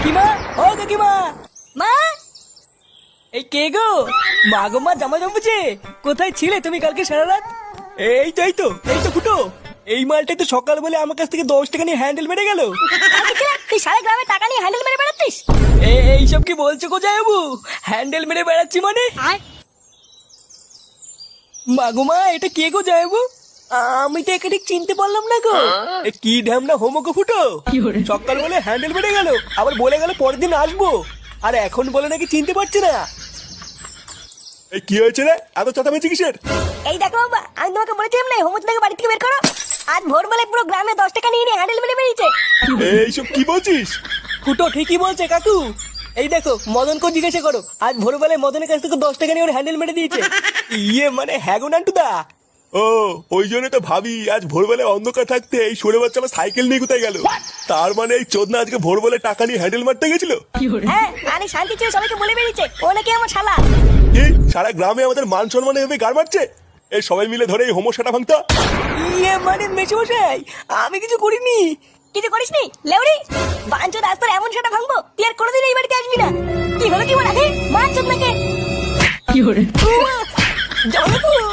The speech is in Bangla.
কাকিমা, ও কাকিমা, মা এই কে গো? মা গো মা, জামা জমেছে। কোথায় ছিলে তুমি কালকে সারা রাত? এই তো ফুটো। এই মালটাই তো সকাল বলে আমার কাছ থেকে 10 টাকা নিয়ে হ্যান্ডেল মেরে গেল। কালকে ছিলা তুই সারা গ্রামে টাকা নিয়ে হ্যান্ডেল মেরে বেড়াচ্ছিস? এইসব কি বলছো গো জামাইবাবু? হ্যান্ডেল মেরে বেড়াচ্ছি মানে? মা গো মা, এটা কে গো জামাইবাবু? আমি তো একে ঠিক চিনতে পারলাম না গো। এ কি ঢ্যামনা হোমো গো ফুটো। সকাল বলে হ্যান্ডেল মেরে গেল, আবার বলে গেল পরের দিন আসবো, আর এখন বলে নাকি চিনতে পারছে না। এই কি হয়েছে রে, এত চেঁচামেচি কিসের? এই দেখো বাবা, আমি তোমাকে বলেছিলাম না হোমচ থেকে বাড়ি থেকে বের করো। আজ ভোরবেলায় পুরো গ্রামে 10 টাকা নিয়ে হ্যান্ডেল মেরে বেরিয়েছে। এইসব কি বলছিস? ফুটো ঠিকই বলছে কাকু। এই দেখো, মদনকে জিজ্ঞাসা করো, আজ ভোরবেলায় মদনের কাছ থেকে 10 টাকা নিয়ে ওর হ্যান্ডেল মেরে দিয়েছে। ইয়ে মানে হ্যাঁ গো নান্টুদা। ও, ওই জন্য তো ভাবি আজ ভোরবেলায় অন্ধকার থাকতে এই সরে বাচ্চা আমার সাইকেল নিয়ে কোথায় গেল। তার মানে এই চোদনা আজকে ভোরবেলায় টাকা নিয়ে হ্যান্ডেল মারতে গেছিল। হ্যাঁ, আরে শান্তি ছিল সবাইকে বলে বেরিয়েছে ও নাকি আমার শালা। কি সারা গ্রামে আমাদের মান সম্মান এভাবে গাড় মারছে? এই সবাই মিলে ধরে এই হোমোসাটা ভাঙতা। ইয়ে মানে মেশমশাই, আমি কিছু করিনি। কিছু করিসনি লেউড়ি? বাঞ্চো রাস্তার এমন সেটা ভাঙবো তুই আর কোনোদিন এই বাড়িতে আসবি না। কি হলো কি বলা হে মার চোদ নাকে। জামাইবাবু,